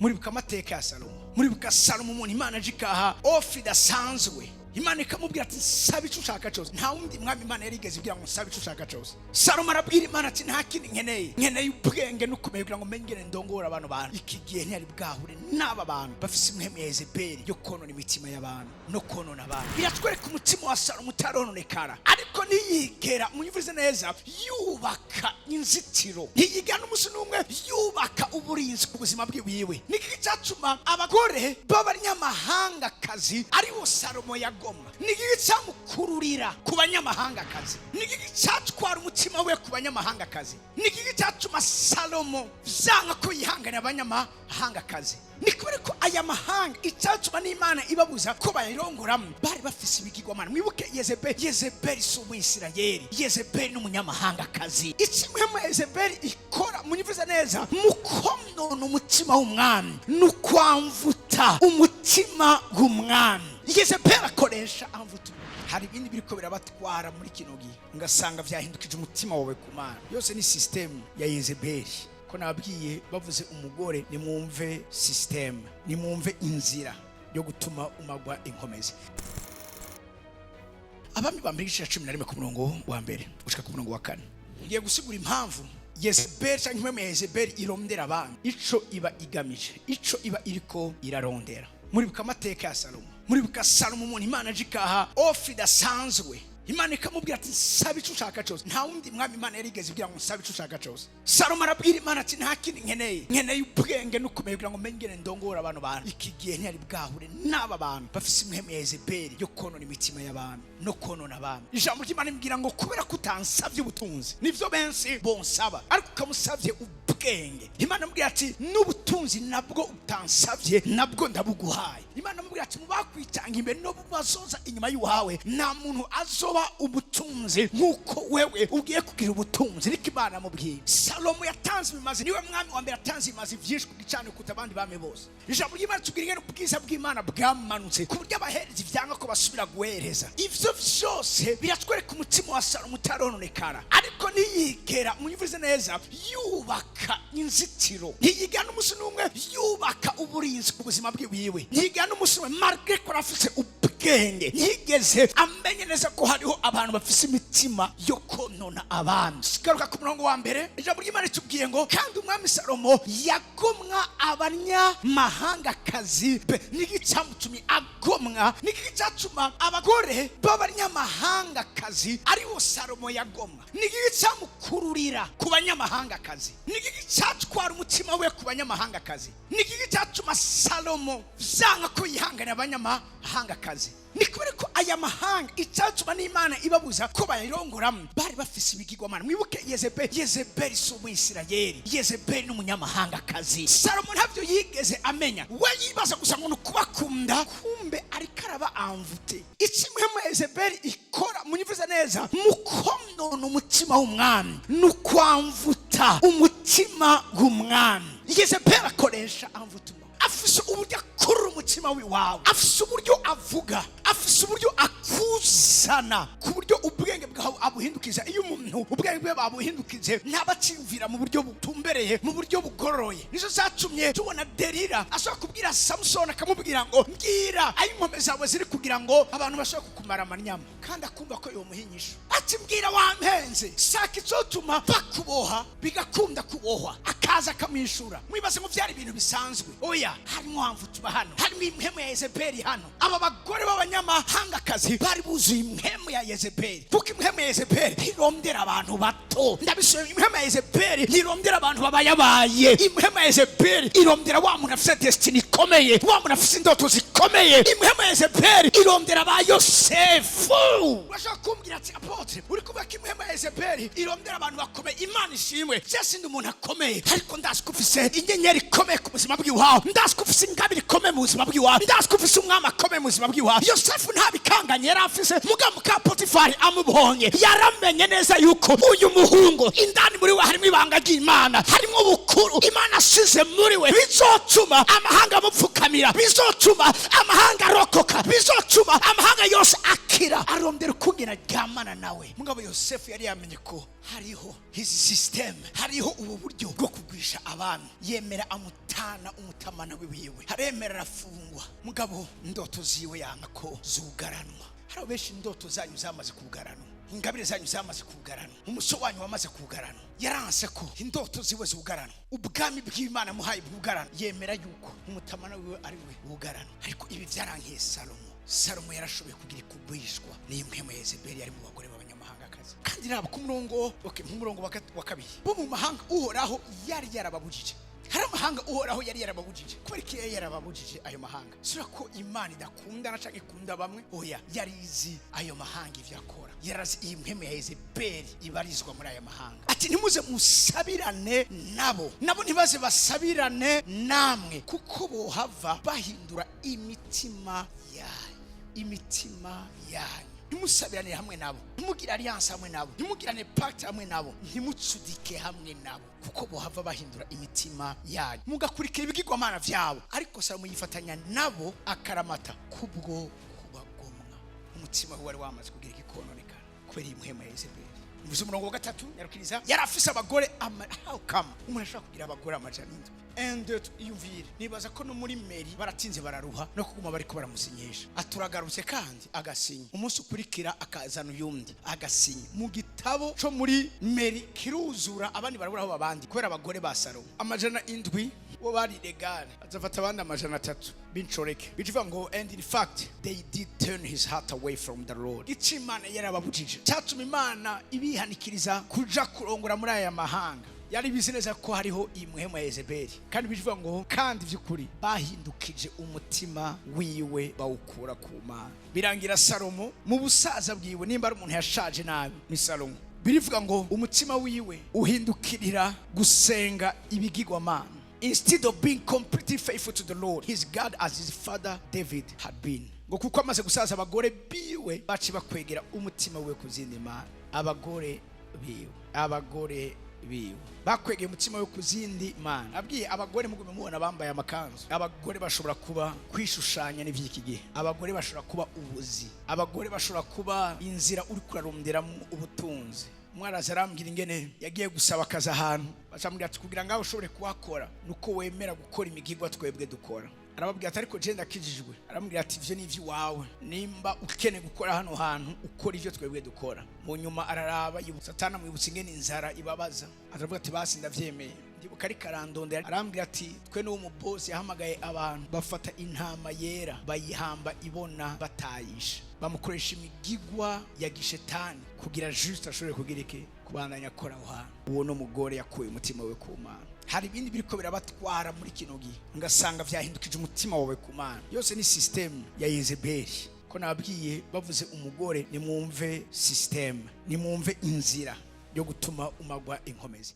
muribuka amateka ya Salomo, muribuka Salomo umuntu Imana jikaha ofi idasanzwe. Imana ikamubwira ati sabe icyo ushaka cyose. Nta wundi mwami Imana yarigeze ibwira ngo sabe icyo ushaka cyose. Salomo arabwira Imana ati nta kindi nkeneye ubwenge n'ukumenya kugira ngo mengere ndongora abantu bantu. Iki gihe ntiyari bwahure n'aba bantu bafise impemu ya Yezebeli yo konona imitima y'abantu no konona abantu. Biratwereka umutima wa Salomo utarononekara, ariko niyigera munyumvirize neza yubaka inzitiro, ntiyigana umunsi n'umwe yubaka uburinzi ku buzima bwiwe. Niki cyatuma abagore b'abanyamahangakazi aribo Salomo niki cyamukururira ku banyamahangakazi, niki cyatwara umutima we ku banyamahangakazi, niki cyatuma Salomo vyanga ko yihangana abanyamahangakazi. Nikubera ko aya mahanga icyatuma n'Imana ibabuza ko bayirongoramo bari bafise ibigirwamana. Mwibuke Yezebeli si Umwisirayeli, Yezebeli n'umunyamahangakazi. Ikimwe mu Yezebeli ikora munyumvirize neza mukonona umutima w'umwami n'ukwamvuta umutima w'umwami. Yezebeli akoresha amvuta. Hari ibindi biriko birabatwara muri kino gihe ngasanga vyahindukije umutima wawe ku Mana. Yose ni system ya Yezebeli. Ko nabwiye bavuze umugore nimwumve system, nimwumve inzira yo gutuma umagwa inkomezi. Abami bambere igice 11 ku murongo wa mbere gushika ku murongo wa 4. Ngiye gusigura impamvu Yezebeli cyangwa impemu ya Yezebeli irondera abantu. Ico iba igamije, ico iba iriko irarondera. Muribuka amateka ya Salomo, muribuka Salomo umuntu Imana jikaha ofi idasanzwe. Imana ikamubwira ati sabe icyo ushaka cyose. Nta wundi mwami Imana yarigeze ibwira ngo sabe icyo ushaka cyose. Salomo arabwira Imana ati nta kindi nkeneye ubwenge n'ukumenya kugira ngo mengere ndongora abantu bantu. Iki gihe ntiyari bwahure n'aba bantu bafise impemu ya Yezebeli yo konona imitima y'abantu no konona abantu. Ijambo ry'Imana rimbwira ngo kubera kutansavye ubutunzi nivyo benshi bonsaba, ariko ukamusavye ubwenge. Imana amubwira ati n'ubutunzi nabwo utansavye nabwo ndabuguhaye. Imana amubwira ati mubakwitanga imbere no bazoza inyuma y'uwawe nta muntu azoba ubutunzi nkuko wewe ugiye kugira ubutunzi. Niko Imana amubwiye. Salomo yatanze ibimazi, niwe mwami wa mbere atanze ibimazi vyinshi kugicane kuruta abandi bami bose. Ijambo ry'Imana tubwira ingene ubwiza bw'Imana bwamanutse ku buryo abaherezi vyanga ko basubira guhereza. Ivyo vyose biratwereka umutima wa Salomo utarononekara, ariko niyigera munyumvirize neza yubaka inzitiro, ntiyigana umunsi n'umwe yubaka uburinzi ku buzima bwiwe. Ntiyigana umunsi n'umwe malgré ko afise ubwenge ntiyigeze amenye neza ko hariho abantu bafise imitima yo konona abantu. Garuka ku murongo wa mbere ijambo ry'Imana tubwiye ngo kandi umwami Salomo yagomwa abanyamahangakazi be. Niki cyamutumye agomwa, niki cyatuma abagore b'abanyamahangakazi aribo Salomo yagomwa, niki cyamukururira ku banyamahangakazi, niki cyatwara umutima we ku banyamahangakazi, niki cyatuma Salomo vyanga ko yihangana abanyamahangakazi. Nikubera ko aya mahanga icyatuma n'Imana ibabuza ko bayirongoramo bari bafise ibigirwamana. Mwibuke Yezebeli si Umwisirayeli, Yezebeli n'umunyamahangakazi. Salomo ntabyo yigeze amenya, we yibaza gusa ngo kubakunda, kumbe ariko araba amvute. Ikimwe mu Yezebeli ikora munyumvirize neza mukonona umutima w'umwami n'ukwamvuta umutima w'umwami. Yezebeli akoresha amvuta. Afise uburyo akurura umutima w'iwawe, afise uburyo avuga, afise uburyo akuzana ku buryo ubwenge bwawe abuhindukiza. Iyo umuntu ubwenge bwe babuhindukije ntabacimvira mu buryo butumbereye, mu buryo bugororoye. Nizo zatumye tubona Delila ashaka kubwira Samson akamubwira ngo mbwira ayo inkombe zawe ziri kugira ngo abantu bashaka kukumara amanyama, kandi akumva ko yo muhinyisho. Ati mbwira wampenze shaka icotuma bakuboha bigakunda kubohwa, akaza akamwishura. Mwibaze ngo byari ibintu bisanzwe? Oya, harimo amvuta hano, harimo impemu ya Yezebeli hano. Aba bagore b'abanyamahangakazi bari buzuye impemu ya Yezebeli, kuko impemu ya Yezebeli irondera abantu bato. Ndabishoye, impemu ya Yezebeli irondera abantu babayabaye. Impemu ya Yezebeli irondera wa muntu afite destiny ikomeye, wa muntu afite indoto zikomeye. Impemu ya Yezebeli irondera ba Yosefu. Urashaka kumbwira ati apotre uri kuvuga ko impemu ya Yezebeli irondera abantu bakomeye? Imana ishimwe, cyese ndi umuntu akomeye, ariko ndazi ko ufise inyenyeri ikomeye ku buzima bw'iwawe, ndazi ko ufise ingabire ikomeye mu buzima bw'iwawe, ndazi ko ufise umwami akomeye mu buzima bw'iwawe. Yosefu ntabikanganye yari afise, muga muka Potifari amubonye yaramenye neza yuko uyu muhungu indani muri we harimo ibanga ry'Imana, harimo ubukuru Imana asize muri we, bizotuma amahanga amupfukamira, bizotuma amahanga arokoka, bizotuma amahanga yose akira. Arondera kugira ryamana nawe. Mugabo Yosefu yari yamenye ko hariho his system, hariho ubu buryo bwo kugwisha abantu. Yemera amutana umutamana wiwe, haremera arafungwa. Mugabo indoto ziwe yanga ko zugaranwa. Hari benshi indoto zanyu zamaze kugaranwa, ingabire zanyu zamaze kugaranwa, umuso wanyu wamaze kugaranwa. Yaranse ko indoto ziwe zugaranwa, ubwami bw'Imana muhaye bwugaranwa. Yemera yuko umutamana wiwe ari we bugaranwa. Ariko ibi byarangiye Salomo yarashoboye kugira ikugwishwa n'imwe Yezebeli yari mu bagore b'abanyamahangakazi. Kandi nabo ku murongo wa kabiri bo mu mahanga uhoraho yari yarababujije. Hari amahanga uhoraho yari yarababujije. Kubera ko yari yarababujije ayo mahanga, sura ko Imana idakunda cyangwa ikunda bamwe. Oya, yari izi ayo mahanga ivyo akora. Yarazi iyi mpeme ya Yezebeli ibarizwa muri ayo mahanga. Ati ntimuze musabirane nabo ntibaze basabirane namwe, kuko bohava bahindura imitima yanyu. Ntimusabirane hamwe nabo, ntimugire alliance hamwe nabo, ntimugirane pact hamwe nabo, ntimutsudike hamwe nabo, kuko bohava bahindura imitima yanyu mugakurikira ibigirwamana vyabo. Ariko Salomo yifatanya nabo akaramata kubwo kubagomwa. Umutima we wari wamaze kugira igikononekana kubera imhema ya Yezebeli. Muzi umurongo wa 3 yarukiriza, yarafise abagore how come umuntu ashaka kugira abagore amajana indwi? Iyumvire, nibaza ko no muri meri baratinze bararuha no kuguma bariko baramusinyisha. Aturagarutse kandi agasinya, umunsi ukurikira akazana uyundi agasinya. Mu gitabo cyo muri meri kiruzura, abandi baraburaho babandi kubera abagore ba Salomo. Amajana indwi bo bari legale, azafata abandi amajana 3 bincoreke. Bivuga ngo and in fact they did turn his heart away from the Lord. Imana yarababujije, cyatuma Imana ibihanikiriza kuja kurongora muri aya mahanga. Yari bizineza ko hariho imwema ya Yezebeli, kandi bivuga ngo kandi vy'ukuri bahindukije umutima wiwe bawukura ku Mana. Birangira Salomo mu busaza bwiwe, nimba ari umuntu yashaje nabi ni Salomo. Birivuga ngo umutima wiwe uhindukirira gusenga ibigirwamana. Instead of being completely faithful to the Lord, his God as his father David had been. Ngo kuko amaze gusaza abagore biwe baci bakwegera umutima wiwe kuzindi Mana. Abagore biwe bakwegeye umutima we kuzindi Mana. Abwiye abagore mugume mubona bambaye amakanzu. Abagore bashobora kuba kwishushanya n'ivyiki gihe, abagore bashobora kuba ubuzi, abagore bashobora kuba inzira uri kurarumderamo ubutunzi. Mwaraza arambwira ingene yagiye gusaba akazi ahantu, bacambwira ati kugira ngo ushobore kuhakora nuko wemera gukora imigirwa twebwe dukora. Arababwira ati ariko je ndakijijwe. Arambwira ati ivyo ni ivy'iwawe, nimba ukene gukora hano hantu ukora ivyo twebwe dukora. Mu nyuma araraba Satana mwibutsa ingene inzara ibabaza, aravuga ati basi ndavyemeye. Ndibuka ari karandonde, arambwira ati twe no mu boss yahamagaye abantu bafata intama yera bayihamba ibona batayisha, bamukoresha imigigwa ya gishetani kugira juste ashobore kugira iki kubandanya akora aho hantu. Uwo no mugore yakuye umutima we ku Mana. Hari ibindi biriko birabatwara muri kino gihe, ngasanga vyahindukije umutima wawe ku Mana. Yose ni system ya Yezebeli. Ko nabwiye bavuze umugore, nimwumve system, nimwumve inzira yo gutuma umagwa inkomezi.